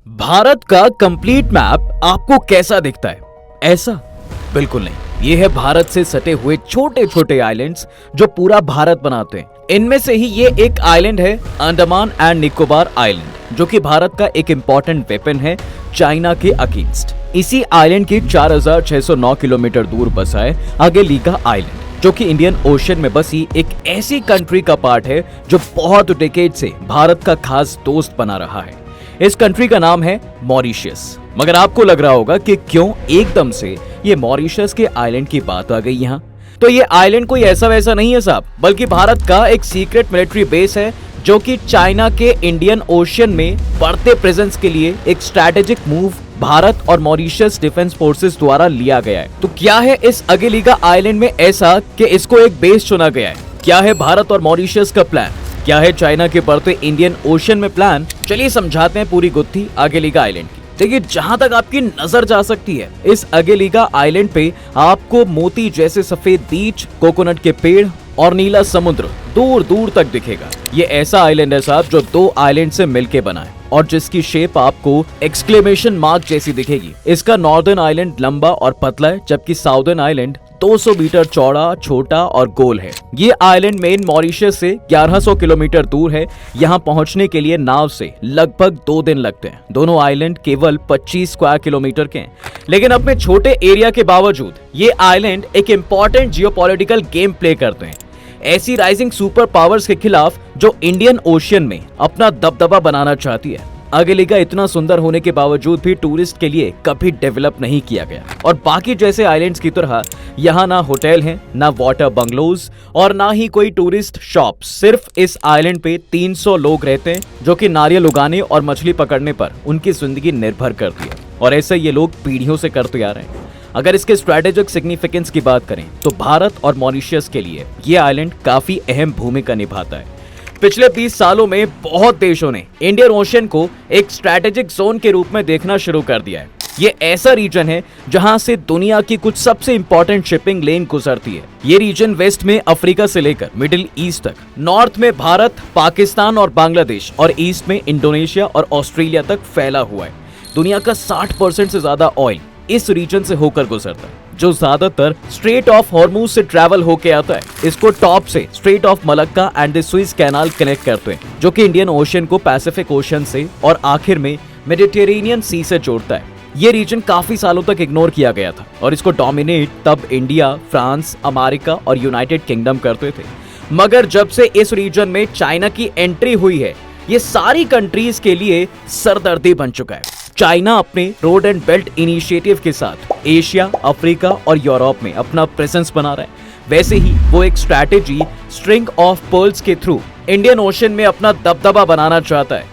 भारत का complete map आपको कैसा दिखता है? ऐसा बिल्कुल नहीं। ये है भारत से सटे हुए छोटे छोटे आइलैंड्स जो पूरा भारत बनाते हैं। इनमें से ही ये एक आइलैंड है अंडमान एंड निकोबार आइलैंड, जो कि भारत का एक इंपॉर्टेंट वेपन है चाइना के अगेंस्ट। इसी आइलैंड के 4609 किलोमीटर दूर बसा है अगेलिका आइलैंड, जो कि इंडियन ओशन में बसी एक ऐसी कंट्री का पार्ट है जो बहुत डिकेड से भारत का खास दोस्त बना रहा है। इस कंट्री का नाम है मॉरिशस। मगर आपको लग रहा होगा कि क्यों एकदम से ये मॉरिशस के आइलैंड की बात आ गई यहाँ। तो ये आइलैंड कोई ऐसा वैसा नहीं है साहब, बल्कि भारत का एक सीक्रेट मिलिट्री बेस है, जो कि चाइना के इंडियन ओशन में बढ़ते प्रेजेंस के लिए एक स्ट्रैटेजिक मूव भारत और मॉरिशस डिफेंस फोर्सेस द्वारा लिया गया है। तो क्या है इस अगेलिका आइलैंड में ऐसा कि इसको एक बेस चुना गया है? क्या है भारत और मॉरिशस का प्लान? क्या है चाइना के बढ़ते इंडियन ओशन में प्लान? चलिए समझाते हैं पूरी गुत्थी अगेलिका आइलैंड की। देखिए, जहां तक आपकी नजर जा सकती है, इस अगेलिका आइलैंड पे आपको मोती जैसे सफेद बीच, कोकोनट के पेड़ और नीला समुद्र दूर दूर तक दिखेगा। ये ऐसा आइलैंड है साहब जो दो आइलैंड से मिलके बना है और जिसकी शेप आपको एक्सक्लेमेशन मार्क जैसी दिखेगी। इसका नॉर्दर्न आइलैंड लंबा और पतला है, जबकि साउदर्न आइलैंड 200 मीटर चौड़ा, छोटा और गोल है। ये आइलैंड मेन मॉरिशस से 1100 किलोमीटर दूर है। यहाँ पहुंचने के लिए नाव से लगभग 2 दिन लगते हैं। दोनों आइलैंड केवल 25 स्क्वायर किलोमीटर के हैं, लेकिन अपने छोटे एरिया के बावजूद ये आइलैंड एक इंपॉर्टेंट जियोपॉलिटिकल गेम प्ले करते हैं, ऐसी राइजिंग सुपर पावर्स के खिलाफ जो इंडियन ओशन में अपना दबदबा बनाना चाहती है। अगेलिका इतना सुंदर होने के बावजूद भी टूरिस्ट के लिए कभी डेवलप नहीं किया गया और बाकी जैसे आइलैंड्स की तरह यहाँ ना होटल हैं, ना वाटर बंगलोज और ना ही कोई टूरिस्ट शॉप। सिर्फ इस आइलैंड पे 300 लोग रहते हैं, जो कि नारियल उगाने और मछली पकड़ने पर उनकी जिंदगी निर्भर करती है और ऐसे ये लोग पीढ़ियों से करते आ रहे हैं। अगर इसके स्ट्रेटेजिक सिग्निफिकेंस की बात करें तो भारत और मॉरिशस के लिए ये आइलैंड काफी अहम भूमिका निभाता है। पिछले 20 सालों में बहुत देशों ने इंडियन ओशन को एक स्ट्रैटेजिक जोन के रूप में देखना शुरू कर दिया है। ये ऐसा रीजन है जहां से दुनिया की कुछ सबसे इंपॉर्टेंट शिपिंग लेन गुजरती है। ये रीजन वेस्ट में अफ्रीका से लेकर मिडिल ईस्ट तक, नॉर्थ में भारत, पाकिस्तान और बांग्लादेश और ईस्ट में इंडोनेशिया और ऑस्ट्रेलिया तक फैला हुआ है। दुनिया का 60% से ज्यादा ऑयल इस रीजन से होकर गुजरता है, जो ज्यादातर स्ट्रेट ऑफ हॉर्मूज से ट्रैवल होके आता है। इसको टॉप से straight of Malacca and the Suez canal connect करते हैं, जो कि इंडियन ओशन को पैसिफिक ओशन से और आखिर में मेडिटेरेनियन सी से जोड़ता है। ये रीजन काफी सालों तक इग्नोर किया गया था और इसको डोमिनेट तब इंडिया, फ्रांस, अमेरिका और यूनाइटेड किंगडम करते थे। मगर जब से इस रीजन में चाइना की एंट्री हुई है, ये सारी कंट्रीज के लिए सरदर्दी बन चुका है। चाइना अपने रोड एंड बेल्ट इनिशिएटिव के साथ एशिया, अफ्रीका और यूरोप में अपना प्रेजेंस बना रहा है। वैसे ही वो एक स्ट्रैटेजी स्ट्रिंग ऑफ पर्ल्स के थ्रू इंडियन ओशन में अपना दबदबा बनाना चाहता है।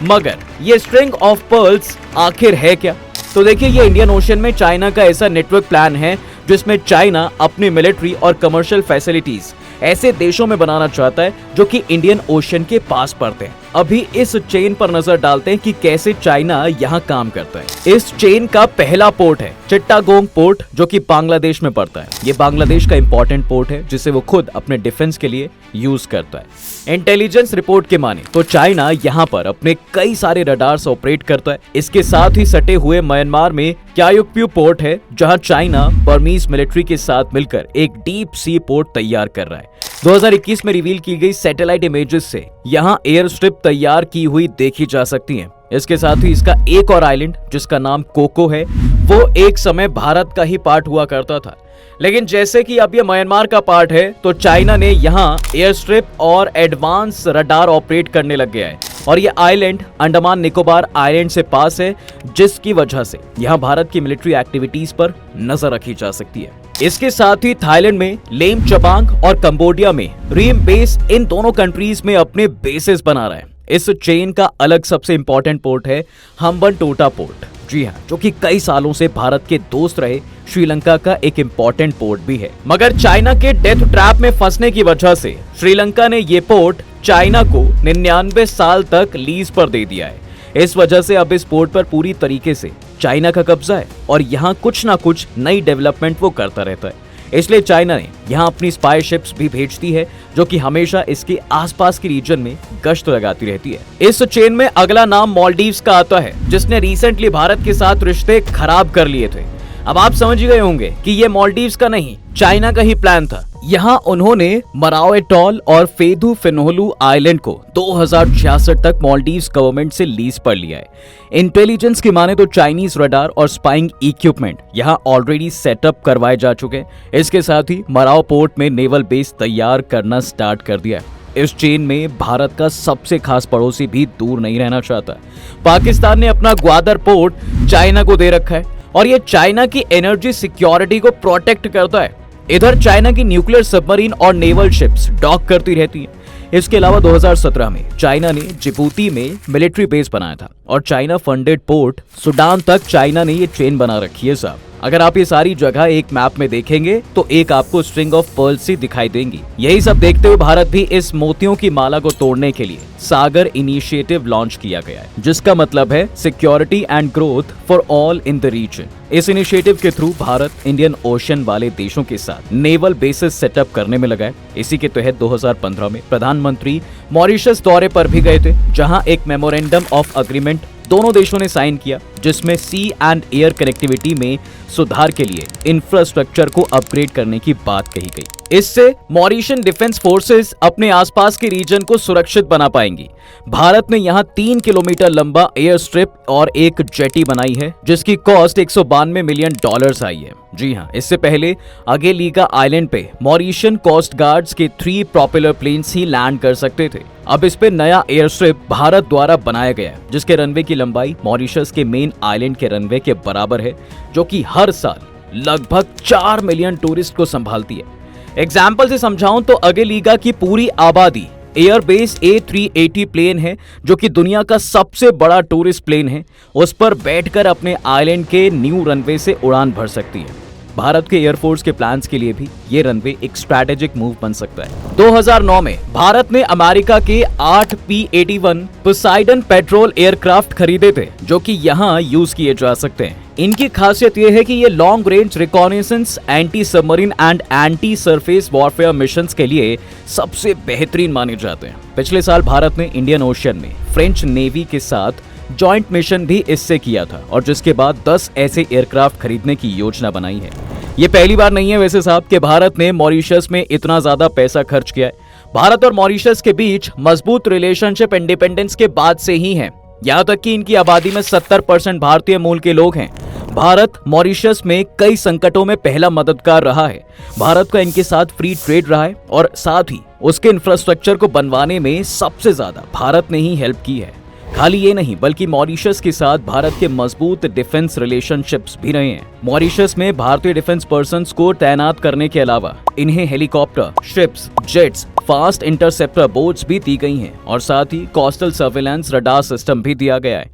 मगर ये स्ट्रिंग ऑफ पर्ल्स आखिर है क्या? तो देखिए, ये इंडियन ओशन में चाइना का ऐसा नेटवर्क प्लान है जिसमें चाइना अपनी मिलिट्री और कमर्शियल फैसिलिटीज ऐसे देशों में बनाना चाहता है जो कि इंडियन ओशन के पास पड़ते हैं। अभी इस चेन पर नजर डालते हैं कि कैसे चाइना यहाँ काम करता है। इस चेन का पहला पोर्ट है चिट्टागोंग पोर्ट, जो कि बांग्लादेश में पड़ता है। ये बांग्लादेश का इंपॉर्टेंट पोर्ट है जिसे वो खुद अपने डिफेंस के लिए यूज करता है। इंटेलिजेंस रिपोर्ट के माने तो चाइना यहाँ पर अपने कई सारे रडार्स ऑपरेट करता है। इसके साथ ही सटे हुए म्यांमार में क्यायुक्प्यू पोर्ट है, जहाँ चाइना बर्मीज मिलिट्री के साथ मिलकर एक डीप सी पोर्ट तैयार कर रहा है। 2021 में रिवील की गई सैटेलाइट इमेजेस से यहाँ एयर स्ट्रिप तैयार की हुई देखी जा सकती है। इसके साथ ही इसका एक और आइलैंड जिसका नाम कोको है, वो एक समय भारत का ही पार्ट हुआ करता था, लेकिन जैसे कि अब ये म्यांमार का पार्ट है तो चाइना ने यहाँ एयर स्ट्रिप और एडवांस रडार ऑपरेट करने लग गया है और ये आइलैंड अंडमान निकोबार आइलैंड से पास है, जिसकी वजह से यहाँ भारत की मिलिट्री एक्टिविटीज पर नजर रखी जा सकती है। इसके साथ ही थाईलैंड में लेम चबांग और कंबोडिया में रीम बेस इन दोनों कंट्रीज में अपने बेसेस बना रहा है। इस चेन का अलग सबसे इंपॉर्टेंट पोर्ट है हम्बनटोटा पोर्ट। जी हाँ, जो कि कई सालों से भारत के दोस्त रहे श्रीलंका का एक इंपॉर्टेंट पोर्ट भी है। मगर चाइना के डेथ ट्रैप में फंसने की वजह से श्रीलंका ने ये पोर्ट चाइना को 99 साल तक लीज पर दे दिया है। इस वजह से अब इस पोर्ट पर पूरी तरीके से चाइना का कब्जा है और यहाँ कुछ ना कुछ नई डेवलपमेंट वो करता रहता है। इसलिए चाइना ने यहाँ अपनी स्पाई शिप्स भी भेजती है, जो कि हमेशा इसके आसपास के रीजन में गश्त लगाती रहती है। इस चेन में अगला नाम मालदीव्स का आता है, जिसने रिसेंटली भारत के साथ रिश्ते खराब कर लिए थे। अब आप समझ गए होंगे कि ये मालदीव्स का नहीं, चाइना का ही प्लान था। यहाँ उन्होंने मराओ एटॉल और फेदू फिनोलू आइलैंड को 2066 तक मालदीव्स गवर्नमेंट से लीज पर लिया है। इंटेलिजेंस की माने तो चाइनीज रडार और स्पाइंग इक्विपमेंट यहाँ ऑलरेडी सेटअप करवाए जा चुके हैं। इसके साथ ही मराओ पोर्ट में नेवल बेस तैयार करना स्टार्ट कर दिया है। इस चेन में भारत का सबसे खास पड़ोसी भी दूर नहीं रहना चाहता। पाकिस्तान ने अपना ग्वादर पोर्ट चाइना को दे रखा है और ये चाइना की एनर्जी सिक्योरिटी को प्रोटेक्ट करता है। इधर चाइना की न्यूक्लियर सबमरीन और नेवल शिप्स डॉक करती रहती हैं। इसके अलावा 2017 में चाइना ने जिबूती में मिलिट्री बेस बनाया था और चाइना फंडेड पोर्ट सूडान तक चाइना ने ये चेन बना रखी है साहब। अगर आप ये सारी जगह एक मैप में देखेंगे तो एक आपको स्ट्रिंग ऑफ पर्ल्स सी दिखाई देंगी। यही सब देखते हुए भारत भी इस मोतियों की माला को तोड़ने के लिए सागर इनिशिएटिव लॉन्च किया गया है, जिसका मतलब है security and growth for all in the region. इस इनिशिएटिव के थ्रू भारत इंडियन ओशन वाले देशों के साथ नेवल बेसिस सेटअप करने में लगा है। इसी के तहत 2015 में प्रधानमंत्री मॉरिशस दौरे पर भी गए थे, जहां एक मेमोरेंडम ऑफ अग्रीमेंट दोनों देशों ने साइन किया, जिसमें सी एंड एयर कनेक्टिविटी में सुधार के लिए इंफ्रास्ट्रक्चर को अपग्रेड करने की बात कही गई। इससे मॉरिशन डिफेंस फोर्सेस अपने आसपास के रीजन को सुरक्षित बना पाएंगी। भारत ने यहाँ 3 किलोमीटर लंबा एयर स्ट्रिप और एक जेटी बनाई है, जिसकी कॉस्ट $192 मिलियन आई है। जी हाँ, इससे पहले अगेलिगा आइलैंड पे मॉरिशन कोस्ट गार्ड्स के 3 प्रोपेलर प्लेन्स ही लैंड कर सकते थे। अब इस पे नया एयर स्ट्रिप भारत द्वारा बनाया गया है, जिसके रनवे की लंबाई मॉरिशस के मेन आइलैंड के रनवे के बराबर है, जो कि हर साल लगभग 4 मिलियन टूरिस्ट को संभालती है। एग्जाम्पल से समझाऊं तो अगेलिगा की पूरी आबादी एयरबेस A380 प्लेन है, जो कि दुनिया का सबसे बड़ा टूरिस्ट प्लेन है। उस पर बैठकर अपने आइलैंड के न्यू रनवे से उड़ान भर सकती है। भारत के एयरफोर्स के प्लान्स के लिए भी ये रनवे एक स्ट्रैटेजिक मूव बन सकता है। 2009 में भारत ने अमेरिका के 8 P-81 पोसाइडन पेट्रोल एयरक्राफ्ट खरीदे थे, जो कि यहाँ यूज किए जा सकते हैं। इनकी खासियत यह है कि ये long range reconnaissance, anti submarine and anti surface warfare missions के लिए सबसे बेहतरीन माने जाते हैं। पिछले साल भारत ने इंडियन ओशन में फ्रेंच नेवी के साथ जॉइंट मिशन भी इससे किया था, और जिसके बाद 10 ऐसे एयरक्राफ्ट खरीदने की योजना बनाई है। ये पहली बार नहीं है वैसे साहब कि भारत ने मॉरिशस में इतना ज्यादा पैसा खर्च किया है। भारत और मॉरिशस के बीच मजबूत रिलेशनशिप इंडिपेंडेंस के बाद से ही है। यहाँ तक कि इनकी आबादी में 70% भारतीय मूल के लोग हैं। भारत मॉरिशस में कई संकटों में पहला मददगार रहा है। भारत का इनके साथ फ्री ट्रेड रहा है और साथ ही उसके इंफ्रास्ट्रक्चर को बनवाने में सबसे ज्यादा भारत ने ही हेल्प की है। खाली ये नहीं, बल्कि मॉरिशस के साथ भारत के मजबूत डिफेंस रिलेशनशिप्स भी रहे हैं। मॉरिशस में भारतीय डिफेंस पर्सन्स को तैनात करने के अलावा इन्हें helicopter, ships, jets, fast interceptor boats भी दी गई हैं और साथ ही कोस्टल सर्विलांस रडार सिस्टम भी दिया गया है।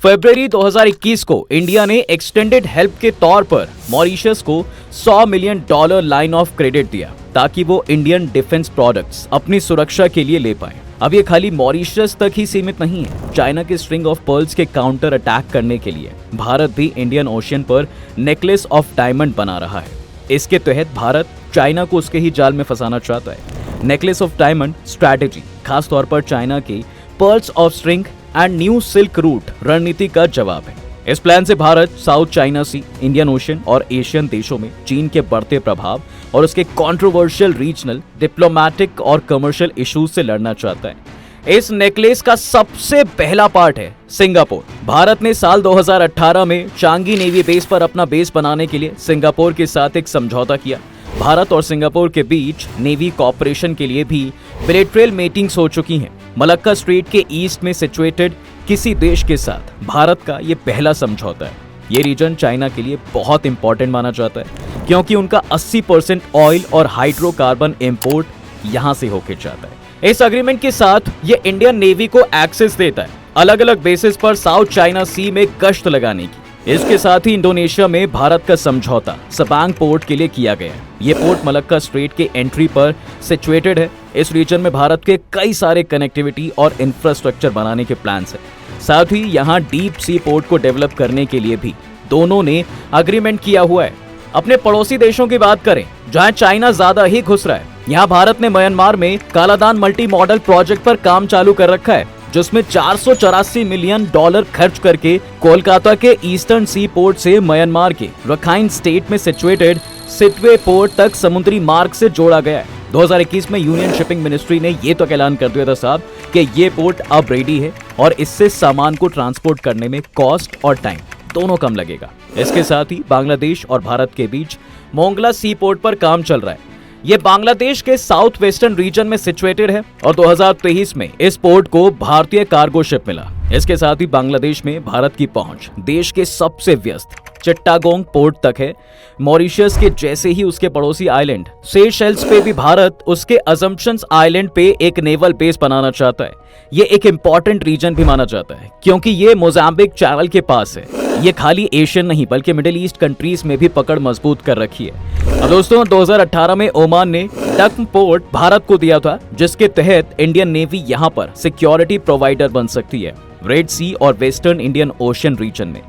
फरवरी 2021 को इंडिया ने एक्सटेंडेड हेल्प के तौर पर मॉरिशस को $100 मिलियन लाइन ऑफ क्रेडिट दिया, ताकि वो इंडियन डिफेंस प्रोडक्ट्स अपनी सुरक्षा के लिए ले पाए। अब ये खाली मॉरिशस तक ही सीमित नहीं है। चाइना के स्ट्रिंग ऑफ पर्ल्स के काउंटर अटैक करने के लिए भारत भी इंडियन ओशियन पर नेकलेस ऑफ डायमंड बना रहा है। इसके तहत भारत चाइना को उसके ही जाल में फंसाना चाहता है। नेकलेस ऑफ डायमंड स्ट्रैटेजी खास तौर पर चाइना के pearls of string and new silk route रणनीति का जवाब है। इस प्लान से भारत साउथ चाइना सी, इंडियन ओशन और एशियन देशों में चीन के बढ़ते प्रभाव और उसके कंट्रोवर्शियल रीजनल, डिप्लोमेटिक और कमर्शियल इश्यूज से लड़ना चाहता है। इस नेकलेस का सबसे पहला पार्ट है सिंगापुर। भारत ने साल 2018 में चांगी नेवी बेस पर अपना बेस बनाने के लिए सिंगापुर के साथ एक समझौता किया। भारत और सिंगापुर के बीच नेवी कॉपरेशन के लिए भी बिलेटरल मीटिंग्स हो चुकी हैं। मलक्का स्ट्रेट के ईस्ट में सिचुएटेड किसी देश के साथ भारत का ये पहला समझौता है। ये रीजन चाइना के लिए बहुत इंपॉर्टेंट माना जाता है, क्योंकि उनका 80% ऑयल और हाइड्रोकार्बन इंपोर्ट यहां से होकर जाता है। इस एग्रीमेंट के साथ ये इंडियन नेवी को एक्सेस देता है अलग अलग बेसिस पर साउथ चाइना सी में गश्त लगाने की। इसके साथ ही इंडोनेशिया में भारत का समझौता सबांग पोर्ट के लिए किया गया है। ये पोर्ट मलक्का स्ट्रेट के एंट्री पर सिचुएटेड है। इस रीजन में भारत के कई सारे कनेक्टिविटी और इंफ्रास्ट्रक्चर बनाने के प्लान्स है। साथ ही यहाँ डीप सी पोर्ट को डेवलप करने के लिए भी दोनों ने अग्रीमेंट किया हुआ है। अपने पड़ोसी देशों की बात करें जहां चाइना ज्यादा ही घुस रहा है, यहाँ भारत ने म्यांमार में कालादान मल्टी मॉडल प्रोजेक्ट पर काम चालू कर रखा है, जिसमें $484 मिलियन खर्च करके कोलकाता के ईस्टर्न सी पोर्ट से म्यांमार के रखाइन स्टेट में सिचुएटेड सिटवे पोर्ट तक समुद्री मार्ग से जोड़ा गया है। 2021 में यूनियन शिपिंग मिनिस्ट्री ने ये तो ऐलान कर दिया था साहब कि ये पोर्ट अब रेडी है और इससे सामान को ट्रांसपोर्ट करने में कॉस्ट और टाइम दोनों कम लगेगा। इसके साथ ही बांग्लादेश और भारत के बीच मोंगला सी पोर्ट पर काम चल रहा है। ये बांग्लादेश के साउथ वेस्टर्न रीजन में सिचुएटेड है और 2023 में इस पोर्ट को भारतीय कार्गो शिप मिला। इसके साथ ही बांग्लादेश में भारत की पहुंच देश के सबसे व्यस्त चिट्टागोंग पोर्ट तक है। मॉरिशस के जैसे ही उसके पड़ोसी आइलैंड सेशेल्स पे भी भारत उसके असम्पशंस आइलैंड पे एक नेवल बेस बनाना चाहता है। ये एक इंपॉर्टेंट रीजन भी माना जाता है क्योंकि ये मोजाम्बिक चैनल के पास है। ये खाली एशियन नहीं बल्कि मिडिल ईस्ट कंट्रीज में भी पकड़ मजबूत कर रखी है। अब दोस्तों 2018 में ओमान ने डक्म पोर्ट भारत को दिया था, जिसके तहत इंडियन नेवी यहाँ पर सिक्योरिटी प्रोवाइडर बन सकती है रेड सी और वेस्टर्न इंडियन ओशन रीजन में।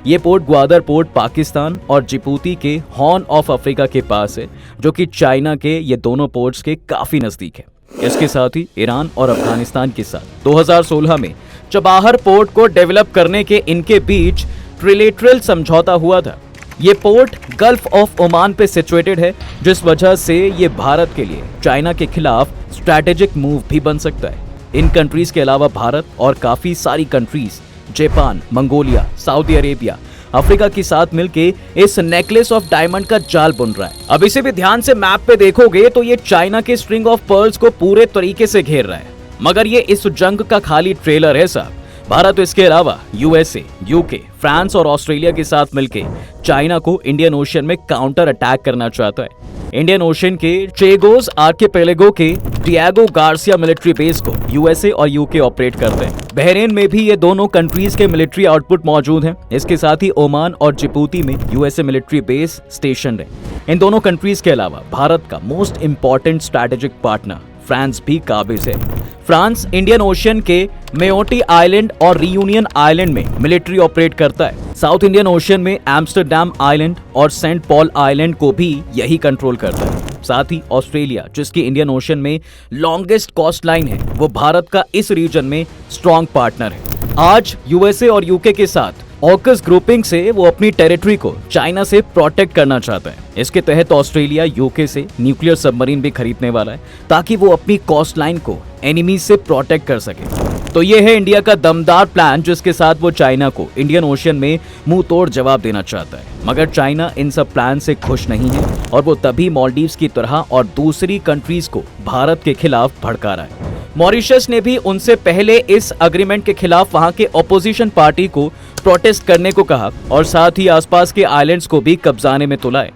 ये पोर्ट ग्वादर पोर्ट पाकिस्तान और जिबूती के हॉर्न ऑफ अफ्रीका के पास है, जो कि चाइना के ये दोनों पोर्ट्स के काफी नजदीक है। इसके साथ ही ईरान और अफगानिस्तान के साथ 2016 में चबाहर पोर्ट को डेवलप करने के इनके बीच ट्रिलेटरल समझौता हुआ था। ये पोर्ट गल्फ ऑफ ओमान पे सिचुएटेड है, जिस वजह से ये भारत के लिए चाइना के खिलाफ स्ट्रैटेजिक मूव भी बन सकता है। इन कंट्रीज के अलावा भारत और काफी सारी countries Japan, Mongolia, Saudi Arabia, Africa के साथ मिलके इस नेकलेस ऑफ डायमंड का जाल बुन रहा है। अब इसे भी ध्यान से मैप पे देखोगे तो ये चाइना के स्ट्रिंग ऑफ पर्ल्स को पूरे तरीके से घेर रहा है। मगर ये इस जंग का खाली ट्रेलर है साहब। भारत इसके अलावा यूएसए, यूके, फ्रांस और ऑस्ट्रेलिया के साथ मिलके चाइना को इंडियन ओशन में काउंटर अटैक करना चाहता है। इंडियन ओशन के चेगोस आर्किपेलागो के डिएगो गार्सिया मिलिट्री बेस को यूएसए और यूके ऑपरेट करते हैं। बहरीन में भी ये दोनों कंट्रीज के मिलिट्री आउटपुट मौजूद हैं। इसके साथ ही ओमान और जिबूती में यूएसए मिलिट्री बेस स्टेशन है। इन दोनों कंट्रीज के अलावा भारत का most important strategic partner France भी काबिज है। फ्रांस इंडियन ओशन के मेओटी आइलैंड और रियूनियन आइलैंड में मिलिट्री ऑपरेट करता है। साउथ इंडियन ओशन में एम्स्टरडैम आइलैंड और सेंट पॉल आइलैंड को भी यही कंट्रोल करता है। साथ ही ऑस्ट्रेलिया, जिसकी इंडियन ओशन में लॉन्गेस्ट कोस्ट लाइन है, वो भारत का इस रीजन में स्ट्रॉन्ग पार्टनर है। आज यूएसए और यूके के साथ ऑकस ग्रुपिंग से वो अपनी टेरिटरी को चाइना से प्रोटेक्ट करना चाहता है। इसके तहत ऑस्ट्रेलिया यूके से न्यूक्लियर सबमरीन भी खरीदने वाला है ताकि वो अपनी कोस्ट लाइन को एनिमी से प्रोटेक्ट कर सके। तो ये है इंडिया का दमदार प्लान, जिसके साथ वो चाइना को इंडियन ओशन में मुंह तोड़ जवाब देना चाहता है। मगर चाइना इन सब प्लान से खुश नहीं है और वो तभी मालदीव्स की तरह और दूसरी कंट्रीज को भारत के खिलाफ भड़का रहा है। मॉरिशस ने भी उनसे पहले इस अग्रीमेंट के खिलाफ वहां के ऑपोजिशन पार्टी को प्रोटेस्ट करने को कहा और साथ ही आसपास के आइलैंड्स को भी कब्जाने में तुला है।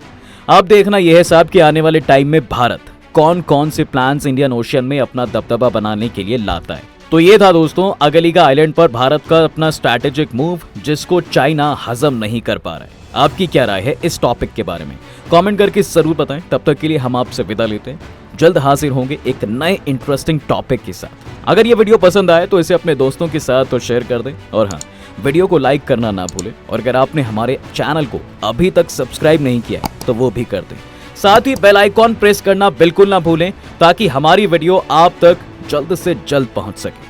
अब देखना यह है साहब कि आने वाले टाइम में भारत कौन कौन से प्लान्स इंडियन ओशन में अपना दबदबा बनाने के लिए लाता है। तो ये था दोस्तों अगलिगा आइलैंड पर भारत का अपना स्ट्रैटेजिक मूव, जिसको चाइना हजम नहीं कर पा रहा है। आपकी क्या राय है इस टॉपिक के बारे में? कमेंट करके जरूर बताएं। तब तक के लिए हम आपसे विदा लेते हैं। जल्द हाजिर होंगे एक नए इंटरेस्टिंग टॉपिक के साथ। अगर ये वीडियो पसंद आए तो इसे अपने दोस्तों के साथ तो शेयर कर दें और हाँ, वीडियो को लाइक करना ना भूलें। और अगर आपने हमारे चैनल को अभी तक सब्सक्राइब नहीं किया है तो वो भी कर दें। साथ ही बेल आइकॉन प्रेस करना बिल्कुल ना भूलें ताकि हमारी वीडियो आप तक जल्द से जल्द पहुंच सके।